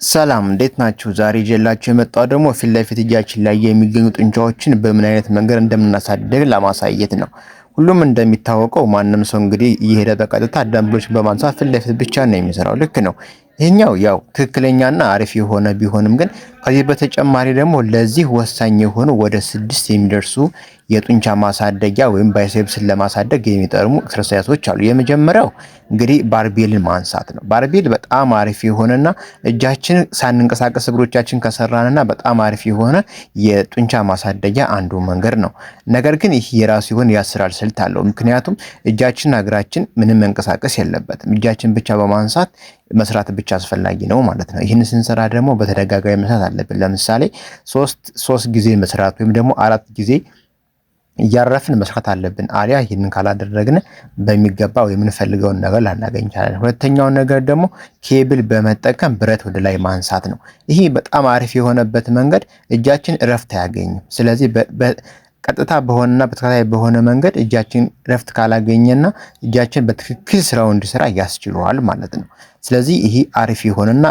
ሰላም እንዴት ናችሁ? ዛሬ ይዤላችሁ የመጣው ደግሞ ፊት ለፊት እጃችን ላይ የሚገኙ ጡንቻዎችን በምን አይነት መንገድ እንደምናሳድግ ለማሳየት ነው። ሁሉም እንደሚታወቀው ማንም ሰው እንግዲህ እየሄደ በቀጥታ ዳምብሎችን በማንሳት ፊት ለፊት ብቻ ነው የሚሰራው። ልክ ነው። ይሄኛው ያው ትክክለኛና አሪፍ የሆነ ቢሆንም ግን ከዚህ በተጨማሪ ደግሞ ለዚህ ወሳኝ የሆኑ ወደ 6 የሚደርሱ የጡንቻ ማሳደጊያ ወይም ባይሴፕስን ለማሳደግ የሚጠቅሙ ኤክሰርሳይሶች አሉ። የመጀመሪያው እንግዲህ ባርቤልን ማንሳት ነው። ባርቤል በጣም አሪፍ የሆነና እጃችን ሳንንቀሳቀስ እግሮቻችን ከሰራንና በጣም አሪፍ የሆነ የጡንቻ ማሳደጊያ አንዱ መንገድ ነው። ነገር ግን ይህ የራሱ የሆነ የአሰራር ስልት አለው። ምክንያቱም እጃችንና እግራችን ምንም መንቀሳቀስ የለበትም። እጃችን ብቻ በማንሳት መስራት ብቻ አስፈላጊ ነው ማለት ነው። ይህን ስንሰራ ደግሞ በተደጋጋሚ መስራት አለብን። ለምሳሌ ሶስት ጊዜ መስራት ወይም ደግሞ 4 ጊዜ እያረፍን መስራት አለብን። አሊያ ይህንን ካላደረግን በሚገባው የምንፈልገውን ነገር ላናገኝ እንችላለን። ሁለተኛው ነገር ደግሞ ኬብል በመጠቀም ብረት ወደ ላይ ማንሳት ነው። ይሄ በጣም አሪፍ የሆነበት መንገድ እጃችን እረፍት አያገኝም። ስለዚህ ቀጥታ በሆነና በተከታታይ በሆነ መንገድ እጃችን እረፍት ካላገኘና እጃችን በትክክል ስራው እንዲሰራ ያስችለዋል ማለት ነው። ስለዚህ ይሄ አሪፍ የሆነና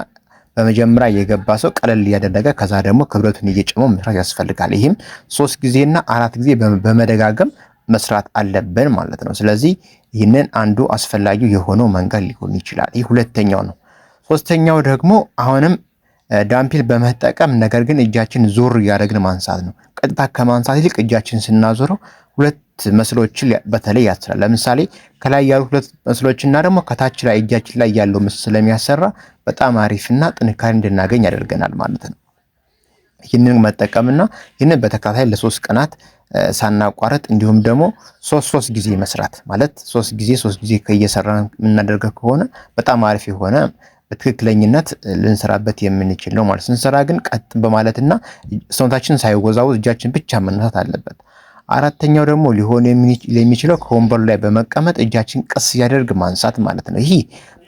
በመጀመሪያ የገባ ሰው ቀለል እያደረገ ከዛ ደግሞ ክብደቱን እየጨመረ መስራት ያስፈልጋል። ይህም 3 ጊዜና 4 ጊዜ በመደጋገም መስራት አለብን ማለት ነው። ስለዚህ ይህንን አንዱ አስፈላጊው የሆነው መንገድ ሊሆን ይችላል። ይህ ሁለተኛው ነው። ሶስተኛው ደግሞ አሁንም ዳምፒል በመጠቀም ነገር ግን እጃችን ዞር እያደረግን ማንሳት ነው። ቀጥታ ከማንሳት ይልቅ እጃችን ስናዞረው ሁለት መስሎችን በተለይ ያስራል። ለምሳሌ ከላይ ያሉ ሁለት መስሎችና ደግሞ ከታች ላይ እጃችን ላይ ያለው ምስል ስለሚያሰራ በጣም አሪፍና ጥንካሬ እንድናገኝ ያደርገናል ማለት ነው። ይህንን መጠቀምና ይህንን በተከታታይ ለ3 ቀናት ሳናቋረጥ እንዲሁም ደግሞ 3 ጊዜ መስራት ማለት 3 ጊዜ ከየሰራን የምናደርገው ከሆነ በጣም አሪፍ የሆነ በትክክለኝነት ልንሰራበት የምንችል ነው ማለት። ስንሰራ ግን ቀጥ በማለትና ሰውነታችን ሳይወዛወዝ እጃችን ብቻ መነሳት አለበት። አራተኛው ደግሞ ሊሆን የሚችለው ከወንበሩ ላይ በመቀመጥ እጃችን ቀስ እያደረግ ማንሳት ማለት ነው። ይሄ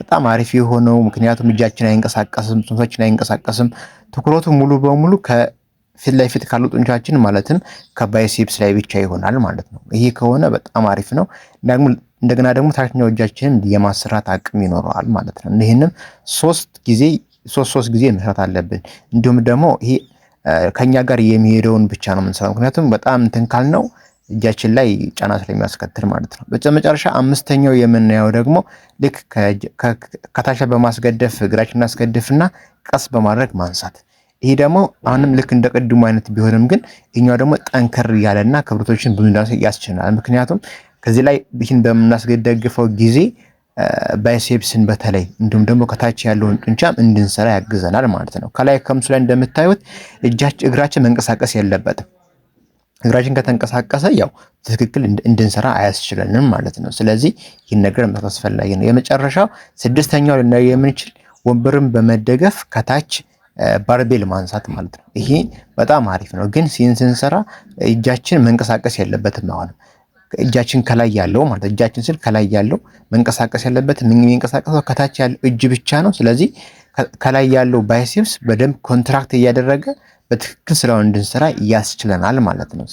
በጣም አሪፍ የሆነው ምክንያቱም እጃችን አይንቀሳቀስም፣ ሰውነታችን አይንቀሳቀስም። ትኩረቱ ሙሉ በሙሉ ከፊት ለፊት ካሉ ጡንቻችን ማለትም ከባይሴፕስ ላይ ብቻ ይሆናል ማለት ነው። ይሄ ከሆነ በጣም አሪፍ ነው። እንደገና ደግሞ ታችኛው እጃችንን የማሰራት አቅም ይኖረዋል ማለት ነው። ይህንም 3 ጊዜ መስራት አለብን። እንዲሁም ደግሞ ይሄ ከኛ ጋር የሚሄደውን ብቻ ነው የምንሰራው። ምክንያቱም በጣም እንትን ካልነው እጃችን ላይ ጫና ስለሚያስከትል ማለት ነው። በመጨረሻ አምስተኛው የምናየው ደግሞ ልክ ከታች በማስገደፍ እግራችን እናስገድፍና ቀስ በማድረግ ማንሳት። ይሄ ደግሞ አሁንም ልክ እንደ ቅድሙ አይነት ቢሆንም ግን ይሄኛው ደግሞ ጠንከር ያለና ክብደቶችን ብዙ እንዳንሳ ያስችላል። ምክንያቱም ከዚህ ላይ ይህን በምናስገደግፈው ጊዜ ባይሴፕስን በተለይ እንዲሁም ደግሞ ከታች ያለውን ጡንቻም እንድንሰራ ያግዘናል ማለት ነው። ከላይ ከምስሉ ላይ እንደምታዩት እግራችን መንቀሳቀስ የለበትም። እግራችን ከተንቀሳቀሰ ያው ትክክል እንድንሰራ አያስችለንም ማለት ነው። ስለዚህ ይህን ነገር መስራት አስፈላጊ ነው። የመጨረሻው 6ኛው ልናየው የምንችል ወንበርን በመደገፍ ከታች ባርቤል ማንሳት ማለት ነው። ይሄ በጣም አሪፍ ነው፣ ግን ስንሰራ እጃችን መንቀሳቀስ የለበትም። አሁን እጃችን ከላይ ያለው ማለት እጃችን ስል ከላይ ያለው መንቀሳቀስ ያለበት የሚንቀሳቀሰው ከታች ያለው እጅ ብቻ ነው። ስለዚህ ከላይ ያለው ባይሴፕስ በደንብ ኮንትራክት እያደረገ በትክክል ስራውን እንድንሰራ ያስችለናል ማለት ነው።